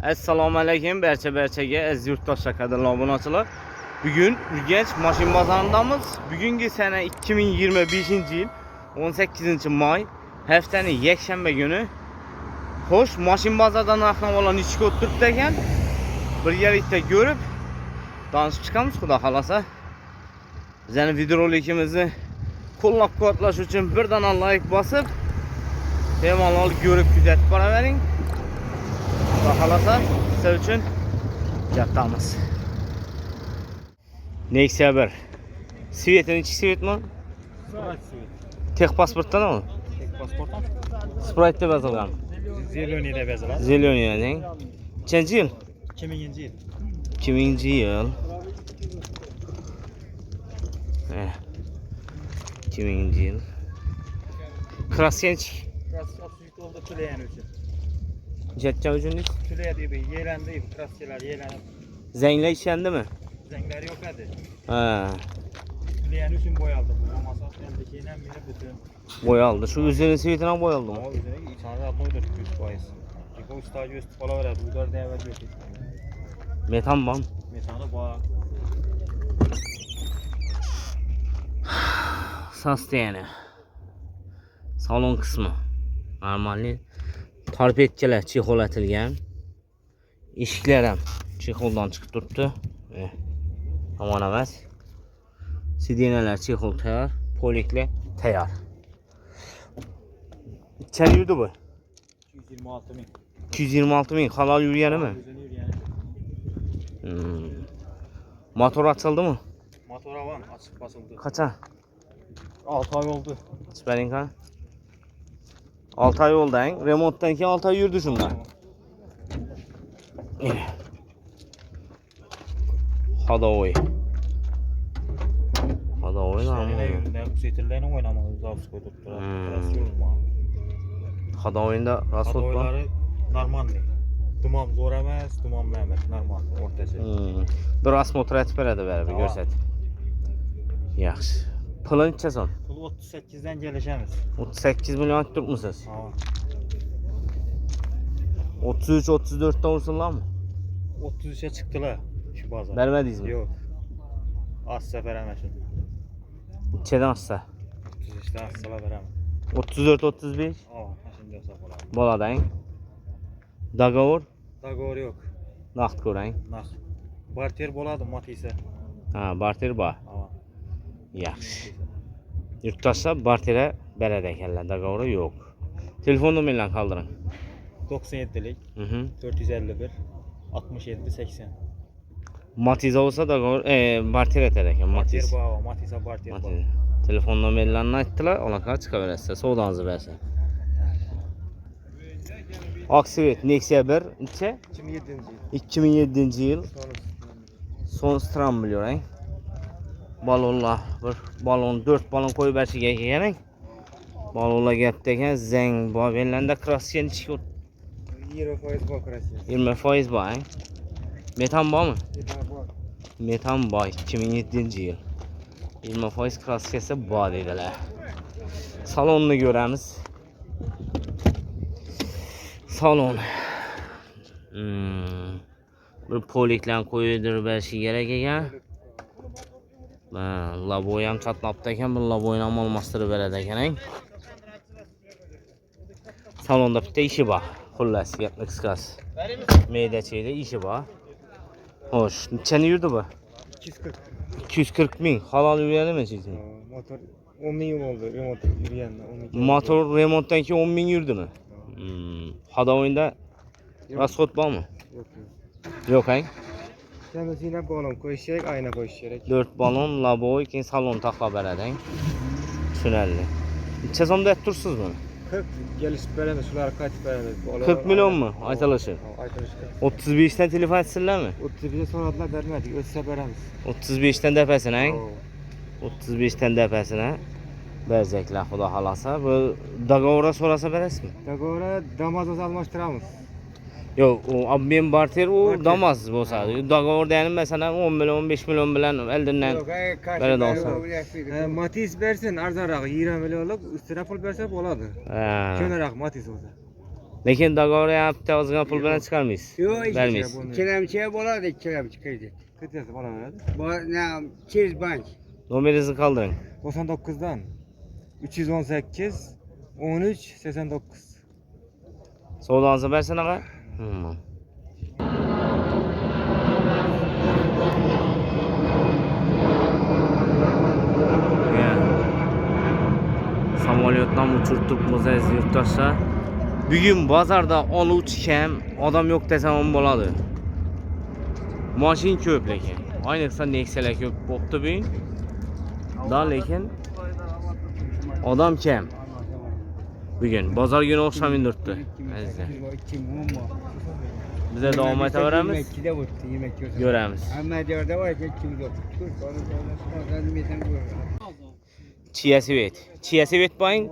Assalomu alaykum barchaga aziz yurtdoshlar, qadrli obunachilar. Bugun Urganch mashina bozorindamiz. Bugungi sana 2025-yil 18-may haftaning yakshanba kuni. Xo'sh, mashina bozoridan narx-navolar nechga o'tiribdi ekan? Birgalikda ko'rib tanishib chiqamiz, xudo xolasa. Bizning videorolikimizni qo'llab-quvvatlash uchun birdan like bosib, bemalol ko'rib kuzatib boravering. Xudo xolasa siz uchun jatamiz. Nexia 1. Svetini ichki svetmi? Texpasportdan mi? Texpasportdan. Sprite deb yozilgan. Zeleniy deb yoziladi. Zeleniyaning. Qancha yil? 2000-yil. 2000-yil. 2000-yil. Krasyenchik. Krasyenchik oldu tüleyen üçün. Jetcha uchun Tüleye deyip yeğlendi, krasyeler yeğlenip. Zenglar ishlandimi? Zengler yok hadi. Ha. Tüleyen üçün boyaldı bu. Masal eldekiyle bile bütün. Boyaldı. Şu üzerine sivetinden boyaldı mı? Ama üzerine içeride atmaydı 100%. Çünkü o stajı üstü falan verdi. Udar değerli yok. Metan bam. Metanı bağ. Sastayani. Salon kısmı. Normalni torpedchalar chexolatilgan. Eshiklar ham chexoldan chiqib turibdi. Aman emas. Sidenalar chexol tayyor, poliklar tayyor. Qancha yurdi bu? 226 bin. 226 ming halol yurganimi? Motor açıldımı? Motor avan açık basıldı. Kaça? 6 ay oldu. Süperin kan. 6 ay oldu hein. Remonttan ki 6 ay yürüdü şundan. Hadoy. Hadoy ne ama? Ne yükseltirlerini oynamalı. Zavuz koydup Hadoy'unda rasot var. Hadoyları normal değil. Dumam zor emas, dumam emas. Normal, ortacha. Bir asmot etib beradi baribir, ko'rsat. Yaxshi. Pulni necha so'm? Pul 38'den gelişemiz. 38 milyon tutmuşsunuz. Ha. 33-34'ten vursunlar mı? 33'e çıktılar şu bazar. Vermediniz mi? Yok. Az sefer emesin. Çeden açsa? 33'te az sefer veremem. 34-35? Aa, şimdi olsa falan. Boladayın. Dogovor? Dogovor yok. Naqd ko'rang. Naqd. Barter bo'ladi, Matisa. Ha, barter bor. Ha. Yaxshi. Yurtdoshlar barterga beradi ekanlar, dogovori yo'q. Telefon nomerlarini qoldiring. 97'lik 451 67 80. Matiz olsa dogovor, barter etar ekan, Barter Matiz. bor, Matisa barter bor. Telefon nomerlarini aytdilar, aloqa chiqaverasiz, savdoningizni bersin. Oksvet Nexia 1 necha? 2007-yil. Son stram biliyorum. Balonlar bir balon 4 balon koyup berişiga kelgan. Balonlar gapda ekan, zang bor. Belanda krasyenchik 20% bor krasyenchik. 20% bor. Metan bormi? Metan bor. Metan bor 2007-yil. 20% krasyasi bor dedilar. Salonni ko'ramiz. Salon. Bir poliklarni qo'ydirib berishi kerak ekan. Laboy ham chatnabda ekan, bu laboyni ham almashtirib beradi ekan. Salonda bitta ishi bor. Xullas, gapni qisqasi. Mayda-chayda ishi bor. Xo'sh, nechani yurdi bu? 240. 240 ming. Halol yurganimi sizni? Motor 10 ming oldu remont yurganda. Motor remontdan keyin 10 ming yurdimi? Hadoyinda rasxod bormi? Yok. Yo'q, ha? Kendisine balon koyuş gerek, ayna koyuş gerek. 4 balon, laboy, keyin salon taqlab beradi. Tushunarli. Necha so'mda aytib bunu? 40 gelişip beremiz, şuları kaçıp beremiz. 40 milyon mu? Aytilishi. Aytilishi. 35 dan telefon aytsizlarmi? 31'e so'radılar bermedik, o'tsa beramiz. 35 dan depasini, ha? 35 dan depasini berzaklar, xudo xolasa. Bu dogovora so'rasa berasizmi? Dogovora Damas'ı almıştıramız. Yo'q, u men barter u Damas bo'lsa, dogovorda yani masalan 10 milyon 15 milyon bilan eldindan beradi olsa. Matiz bersin arzonroq 20 milyonlik, üstüne pul bersa bo'ladi. Ko'nroq Matiz bo'lsa. Lekin dogovor yapti, ozgina pul bilan chiqarmaysiz. Yo'q, Vermaysiz. ikkilamchi bo'ladi, ikkilamchi kredit. Kredit olaveradi. Bu ne? Çiz bank. Nomeringizni qoldiring. 99'dan 318 13 89. Savdolarni bersin ağa. Samolyotdan uçurtib muzayiz yurtdoshlar. Bugun bozorda oluvchi kam, odam yo'q desam ham bo'ladi. Mashin ko'p lekin. Ayniqsa Nexia'lar ko'p bo'pti bugun. Da lekin odam kam. Bugun bozor günü o'xshamaydi turibdi. Azizlar. Bize davom etaveramiz. Yemekçide vurdu, yemekçi olsa. Göremiz. Ama diyorda var ki kim yok. Türk onu sonra meten koyuyor. Chia Svet. Chia Svet boying.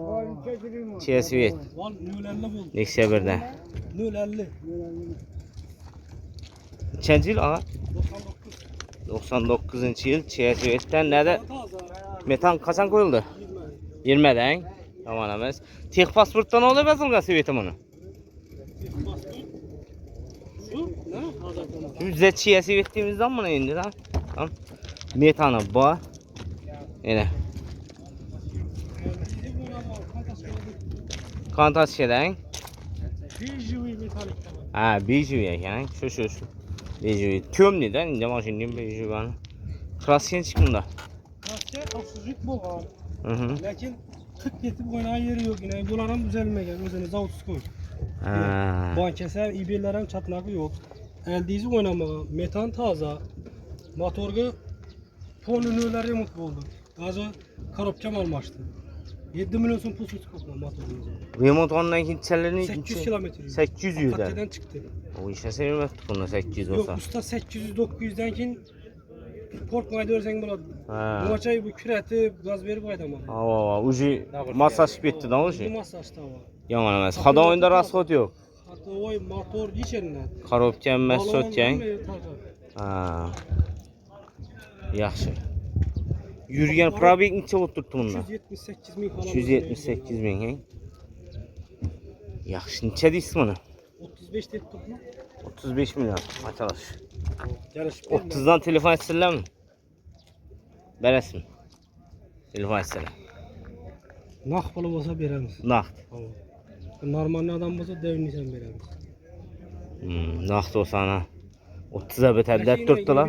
Chia Svet. 050 Nexia 1'da. 050. Nechanchi yil ağa? 99-yil Chia Svetdan nada? Metan qachon qo'yildi? 20'dan. Tamam emas. Tex pasportdan olib yozilgan Svetim uni. Bizde Chia Svet deymizdan buni endi da. Tamam. Metani bor. Mana. Kontatsiyadan. Ha, bejuvi ekan. Shu. Bejuvi. Temnidan, endi mashinaning bejuvani. Krassen chiqimda. Kraske xavfsizlik bo'lgan. Mhm. Lekin tık yetib oynagan yeri yo'q. Yine yo'llar ham tuzalmagan, o'zini zavodsiz qo'y. Ha. Bankasi ham, ibellar ham chatnagi yo'q. Eldizi oynamagan, metan toza. Motorga polinolar remont bo'ldi. Hozir korobkam almashdi. 7 milyon so'm pul chiqdi motorga. Remont ondan keyin chalini 800 kilometre. 800 dan. Qattidan chiqdi. O ishga sevmabdi buni 800 Yo'q, olsa. usta 800-900 dan keyin qo'rqmaydi o'rsang bo'ladi. Ha. Mo'chay bu kiratib, gaz berib qaydaman. Ha, уже massaj ketdi-da o'sha. Massaj tava. Yomon emas. Xadoinda rasxod yo'q. Hatto oy motor yechiladi. Korobka emas sotgan. Ha. Yaxshi. Yurgan probeg necha bo'lib turibdi bunda? 378 ming falan. 378 ming. Yaxshi, necha deysiz buni? 35 deb turibman. 35 million. Machalash. Yarashib 30 dan telefon etsizlarmi? Berasizmi? Telefon etsizlar. Naq puli bo'lsa beramiz. Naqd. Normal odam bo'lsa devnisan beramiz. Naqd bo'lsa ana 30 ga bitadi deb turibdilar.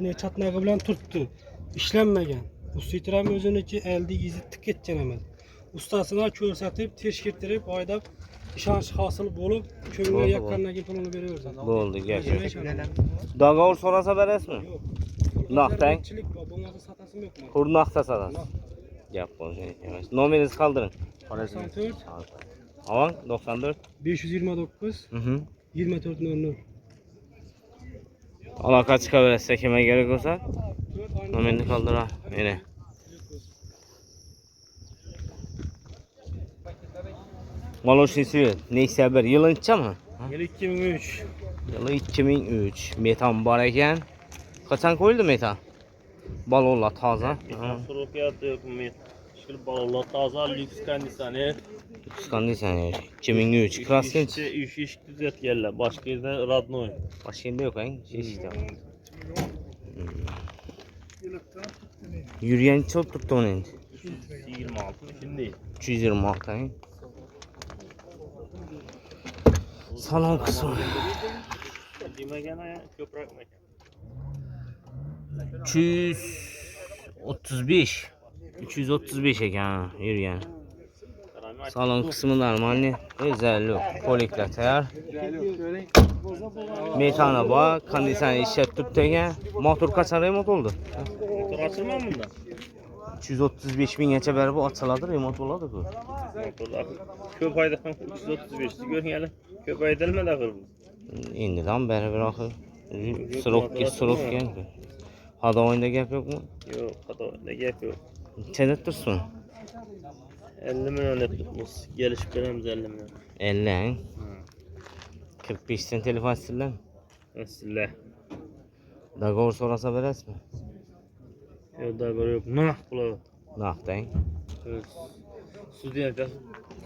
Ne çatnağı bilan turibdi. Ishlanmagan. Ustiram o'ziniki eldi izi tik ketgan emas. Ustasına ko'rsatib, teshkirtirib, oydab ishonch hosil bo'lib, ko'ngilga yoqqandan keyin pulini beraversan. Bo'ldi, gap yo'q. Dogovor so'rasa berasizmi? Naqdang. Bo'lmasa satasim yo'q. Pul naqdda sotasiz. Gap bo'lgan emas. Nomeringizni qoldiring. 94 Avang 94 529 Mhm. 2400. Aloqa chiqaverasiz kimga kerak bo'lsa. Nomerni qoldirar. Mana. Maloshni Svet, Nexia 1 yilinichami? Yil 2003. Yılı 2003. Metan bor ekan. Qachon qo'yildi metan? Balonlar toza. Surupiyatı şil balonlar taza, lüks kondisyoner. Kondisyoner 2003. Krasen. Üç iş düzeltgenler. Başka yerden radnoy. Başında yok han. İşte. Yürüyen çok tuttu onun. 26 şimdi. 326 han. Salon kısmı. Demegene köprak mekan. 335. 335 ekan yürüyen. Salon kısmı normal. Özel yok. Polikler tayar. Metana bak. Kondisyoner işlep turibdi ekan. Motor qachon remont oldu? Motor açılmam bunda. 335 minggacha beri bu açıladi, remont bo'ladi bu. Motorlar köp ayda 335'ti görgeli. Köp aydalmadı akıl. Endidan beri bir axir surokkan. Hada oyunda gap yo'qmi? Yok, hata ne gap yok. Necha tursin? 50 milyon ettik. Gelişip veremiz 50 milyon. 50 han. 45 dan telefon sizlar. Nasıllah. Dogovor so'rasa berasizmi? Yok daha böyle yok. Nah kulağı. Naqdang. Studiyada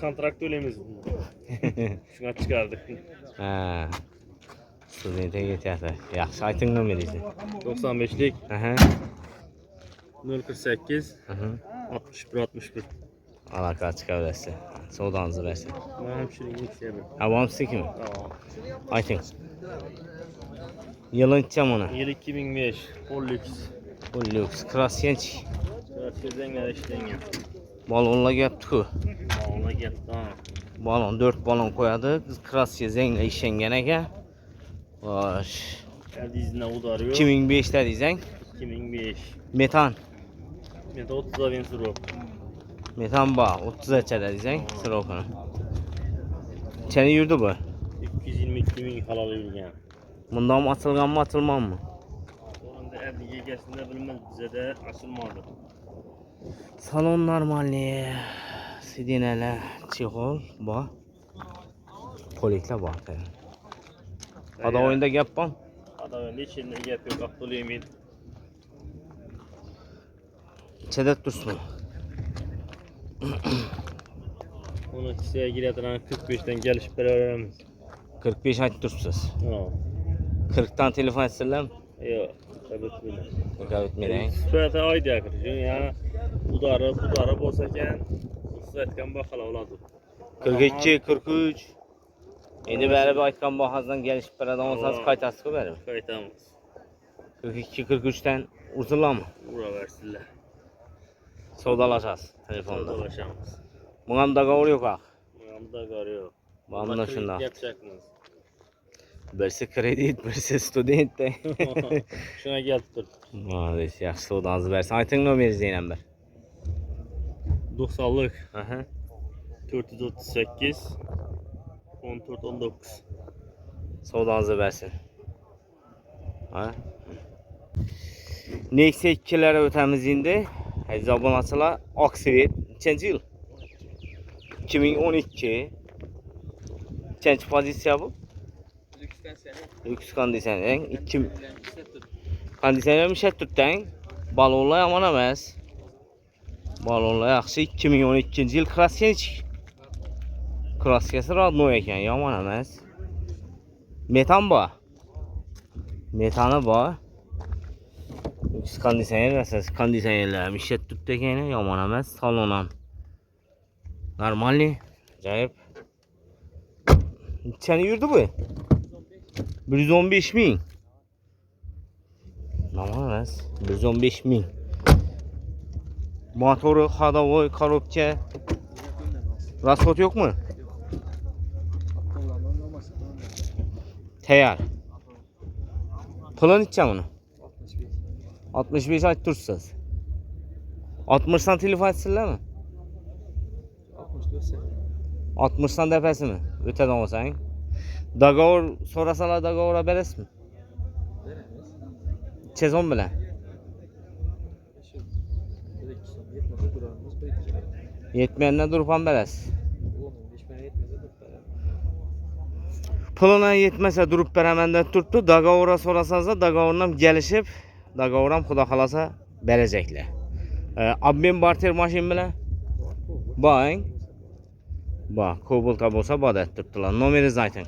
kontrakt öylemiz. Şuna çıkardık. Ha. Studentə getəyətə. Yaxşı, aytın nömrənizi. 95'lik Aha. 048 Aha. 61 61. Alaka çıxa bilərsə. Soğudanızı versin. Ben hemşireyi isteyelim. Avam sizi kimi? Tamam. Aytın. Yılın içəcəm onu. Yıl 2005. Full lüks. Bu lüks. Krasyenç. Biraz sizden işleyin. Balonla gəpdik o. Ona gel. Tamam. Balon 4 balon koyadı. Krasya zenglə işlengənə. Baş. Geldi izine udarıyor. 2005'də deyirsən. 2005. Metan. Meta 30'a bin sürü. Metan ba 30 əçədə deyirsən. Sırokunu. İçəni yurdu bu. 222 bin halalı yürüyen. Bundan mı açılgan mı açılmam mı? Onun da evli yegesinde bilmez bize de açılmadı. Salon normalni. Sidinələr, çixol, bax. Poliklə bax. Ada oyunda gəp bam. Adam öyle içinde yapıyor. Kaptalı yemin. İçədə dursun. Onu kişiye giretiren 45'ten gelişip beraberimiz. 45 ayt dursunuz. Ha. 40'dan telefon etsələr Yok. Tabii öyle. rəqabət etməyək. Süperete aydı yaklaşıyor ya. Udarı bolsaken ısız etken bakala oladı. 42, 43. İndi bəri bir aytqan baxazdan gəlişib bərədən olsanız qaytası ki bəri. Kayıtamız. 42, 43'dən uzurlar mı? Bura versinler. Savdalaşacağız telefonda. Dolaşamız. Bunun da qavur yok ha. Yanımda garıyor. Bunun da şunda. Yapacak mıyız? Birisi kredit, birisi student de. Şuna gel dur. Maalesef yaxşı savdanızı versin. Aytın nömrənizi deyiləm bər. 90'lık Aha. 438 14 19. Savdanızı versin. Ha? Neyse 2'lərə ötəmiz indi. Həcabın açıla Aksivit. Neçənci yıl? 2012. Neçənci pozisiya bu? Lüksten seni. Lüks kondisyoner. 2 kondisyoner müşət tutdan. Balonla yaman emas. Balonla yaxşı 2012-ci il Krasyenç. Krasyası radno ekan, yaman emas. Metan bu. Metanı bu. Lüks kondisyoner əsas kondisyonerlər müşət tutdan yaman emas. Salonam. Normalni. Acayip. Neçəni yurdu bu? 115 min. Yaman emas. 115 min. Motoru, ходовой, коробка. Расход yok mu? Kullanmanın olmaz. Tayar. Pulun içeceğim onu. 65. 65 ayt dursunuz. 60'dan telefon etsinler mi? 64 sene. 60'dan defesi mi? Öteden olsan. Dagavur sorasalar Dagavur'a beres mi? Veremez. Sezon bile. Şu. Bir iki son. Yetmezse durarımız. Bir iki sene. Yetmeyenler durupan beres. 15 bana yetmezse dur beraber. Puluna yetmese durup beremenden tuttu. Dagavur'a sorasanız da Dagavur'dan gelişip Dagavur'dan kuda kalasa verecekler. Abim barter maşin bile. Bakın. Bak, Kobulta olsa bad ettirdiler. Nomeri zaten.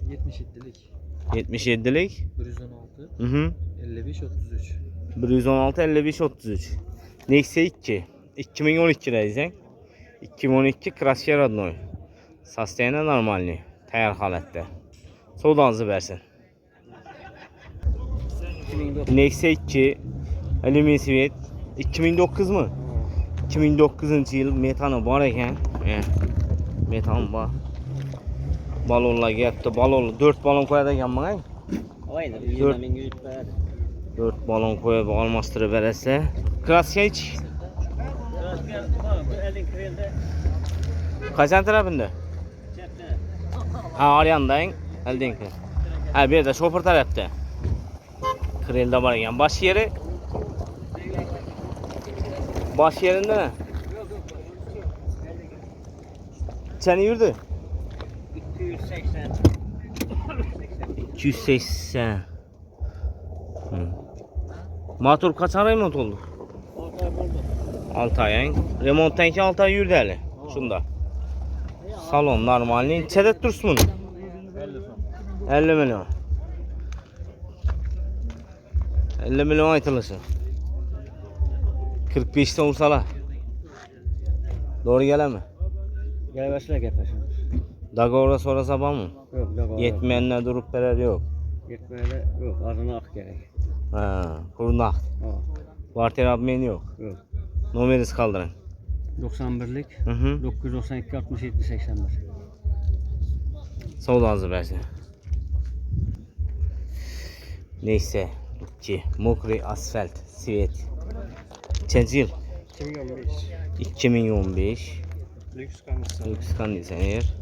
77'lik. 77'lik. 116. Hı hı. 55 33. 116 55 33. Neyse 2. 2012'də izləyək. 2012 Krasya Radnoy. Sastayana normalni. Təyər halətdə. Soğudanızı versin. 2004. Neyse 2. Alümin Svet. 2009 mu? 2009-cu il metanı var ekan. Metan var. Balonla getdi. Balonla 4 balon qoyad ekan bana. Aynen. 4 balon qoyub almastırıb verəsə. Krasyaç. Kaçan tarafında? Ha, aryandan. Eldin ki. Ha, bir de şoför tarafta. Krelde var ekan. Baş yeri. Baş yerinde ne? Seni yurdu? 280. 280. Motor kaç ay remont oldu? 6 ay. Remonttan ki 6 ay yurdu hele. Şunda. Salon normal. Neçədə dursun bunu? 50 milyon. 50 milyon aytılışı. 45'te olsalar. Doğru gelir mi? Gelmesine gitmesin. Dagora sonra sabah mı? Yok yok. Yetmeyenler durup verer yok. Yetmeyene yok. Adına ak gerek. Ha, kurnak. Ha. Varter abmen yok. Yok. Numarası kaldırın. 91'lik Hı hı. 992 67 81. Sağ ol azı versin. Neyse. Ki Mokri asfalt. Svet. Kaçıncı yıl? 2015. 2015. Lüks kondisyon. Lüks kondisyoner.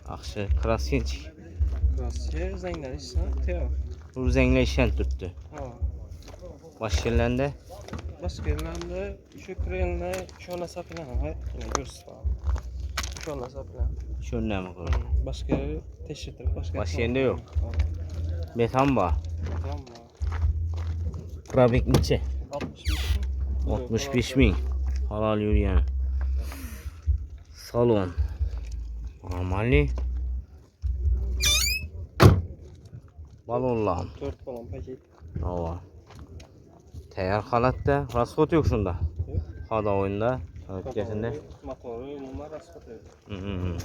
Akşı. Krasyenç. Klasya zengler ise teo. Bu zengleşen tuttu. Ha. Baş yerlerinde. Başka yerlerde şu kreyenle şu an hesapla ha. Yine göster. Şu an hesapla. Şöyle mi koyayım? Başka teşhir başka. Baş yerinde yok. Beton var. Tamam. Trafik neçe? 65. 65 bin. Halal yürüyen. Salon. Normali. Balonlar. 4 balon paket. Ava. Teyar halatta. Rasfot yok şunda. Hada oyunda. Ötkesinde. Motoru umumlar asfaltı. Hı.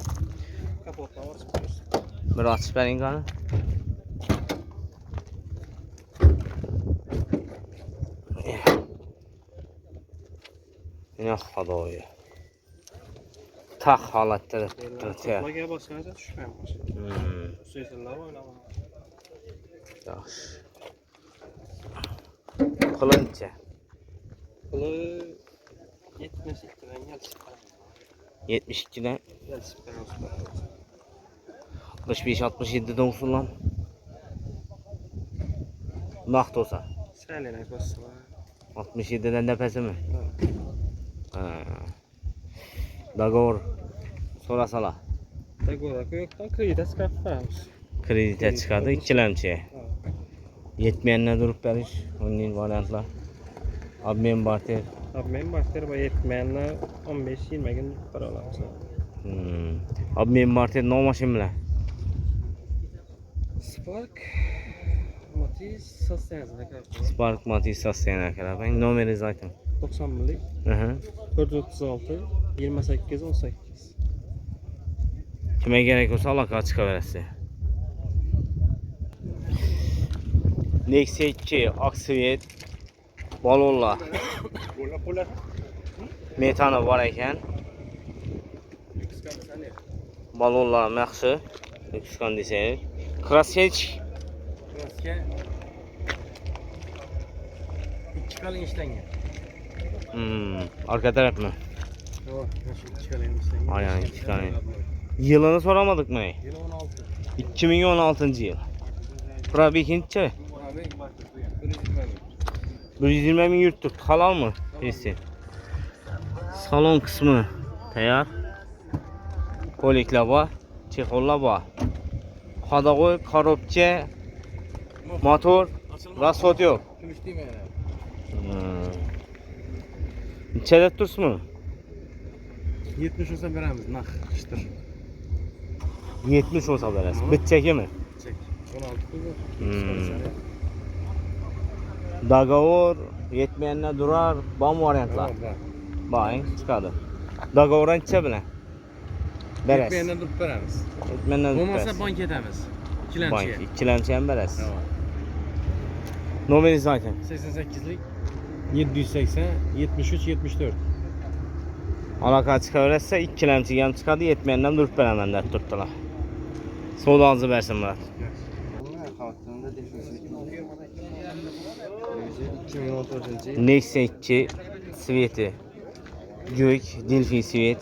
Kapotla asfaltı. Bir açıp verin kanı. Yine hada oyun. Tak halatta da teyar. Toplaga basgancha tushmayapmiz. Suysalar oynama. Yaxshi. Qilıncha. Puli 72 dan yalchib 72 dan yalchib 65 67 dan usulan. Vaqt olsa. Sələnə qoysalar. 67 dan da mi? Ha. Dagor sorasalar. Dogovor yo'qdan kredit chiqarib Kredite chiqadi ikkilamchi. Yetmayanlar durib berish, onun variantlar. Obmen barter. Obmen barter va yetmayanlar 15-20 kun para olamiz. Obmen barter nomashin bilan. Spark Matiz sostenazda qarab. Spark Matiz sostenazda qarab. Nomeringizni ayting. 91lik 436 28 18. Kime gerek olsa aloqa chiqaverasiz. Nexia 2 Aksvet balonlar. Metani bor ekan. Balonlar yaxshi. Lüks kondisyoner. Krasyench. Krasya 2 qalin ishlangan. Arka taraf mı? Yo'q, shu 2 qalin ishlangan. Aynen 2 tane. Yılını soramadık mı? Yil 16. 2016 yıl. Probek neçe? Abi 120 bin yurttuk. Halal mı? Kesin. Salon kısmı tayar. Kolikler var. Çekollar var. Hadagoy, korobça, motor, rasot yok. Neçədə dursun mu? 70 olsa veramiz, naq, çıtır. 70 olsa verəsin. Bitçəki mi? Çek. 16 Dagavor, yetmeyenler durar, bam variantlar. Bakın çıkadı. Dagavor'dan neçə bilən? Beres. Yetməyəndən durub veramiz. Yetmeyenler durar. Olmasa bank edemiz. Bank, İkilemçiye. ikilemçiyen beres. Tamam. Numarası zaten. 88'lik 780 73 74. Alaka çıkarırsa ikilemçi gem çıkadı, yetmeyenden durup verəmənlər tutdular. Sol ağzı versin Murat. 2014 Nexia 2 Sveti. Gök, Delphi Svet.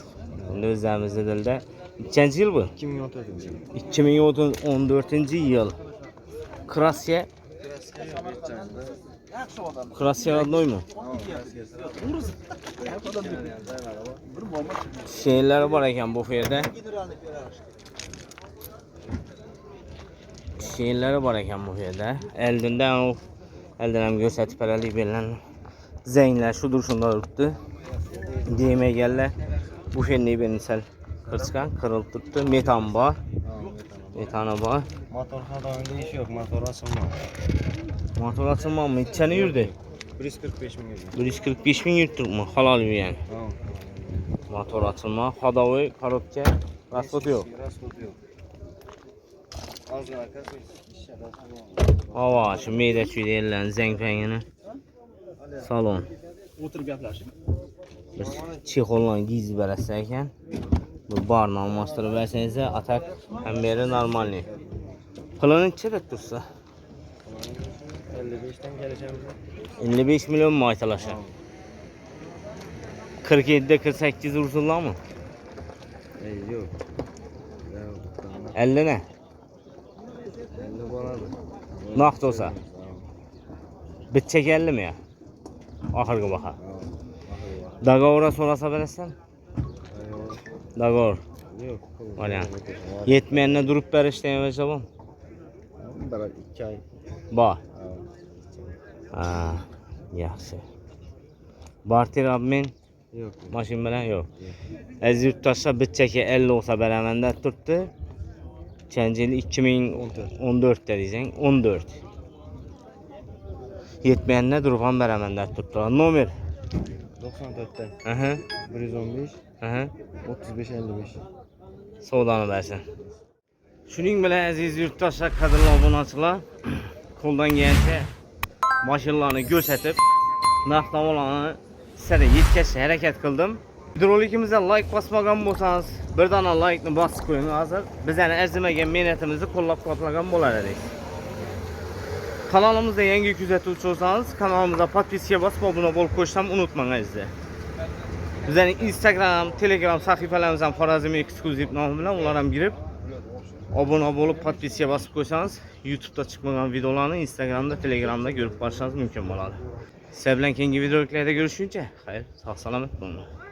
Özlərimizdə dildə. Neçənci yıl bu? 2014 2014 yıl. Krasya. Krasya adnoy mu? Şeyler var ekan bu yerde. Şeyleri var ekan bu yerde. Elden hem göstərib verəlik verilən zənglər şudur şunda durubdu. Deyimə gəllər. Bu fenliği beni sel kırskan, kırılıp tuttu. Metan var. Metanı var. Motor hadağında iş yok, motor asılma. Motor açılma mı? İçeni yürüdü. 145 bin euro. 145 bin yürüttük mü? Halal bir yani. Tamam. Motor açılma, hadavı, karotke, rastot yok. Rastot yok. Ağzın arkası işler Hava şu meyde çüydü ellerin zengfengini. Salon. Oturup yaklaşık. Biz çexollan gizli bərəsəkən bu barla almastırıb versənizə atak həm beri normalni. Planı neçə də dursa? 55'ten geleceğimiz. 55 milyon maytalaşa. 47'de 48 ursullar mı? Yok. 50 ne? 50 bana da. Naqd olsa. Bitçək 50 mi ya? Axırqı baxa. Daqavura sorasa verəsən? Daqavur. Yok. Valla. Yetməyəndə durub bər işləyən cavab. Bana 2 ay. Ba. Ha, yaxşı. Barter abmin Yok. maşın bilen yok. Az yurttaşlar bitçəki 50 olsa bərəməndə tuttu. Çəncəli 2014 diyeceksin. 14. Yetməyəndə durğan bərəməndə tuttu. Nomer. 94'ten. Aha. 115. Aha. 35 55. Soğudanı versin. Şunun belə əziz yurttaşlar, qədərli abunəçilər, koldan gəlsə maşınlarını göstərib naqdam olanı sizə də yetkəşə hərəkət qıldım. Videolikimizə like basmagan bolsanız, bir dana like-ni basıb qoyun hazır. Bizəni ərziməyən mehnətimizi qollab-quvvatlagan bolar edik. Kanalımızda yangi kuzatuvchi olsanız, kanalımıza podpiska basıb abunə olub qo'shsam unutmang azizlar. Bizning Instagram, Telegram sahifalarimizdan Xorazm eksklyuziv nomi bilan ular ham girib abunə olub podpiska basıb qo'ysangiz, YouTube'da chiqmagan videolarni Instagramda, Telegramda ko'rib borishingiz mumkin bo'ladi. Sizlar bilan keyingi videoliklarda görüşünce, xayr, sog' salomat bo'linglar.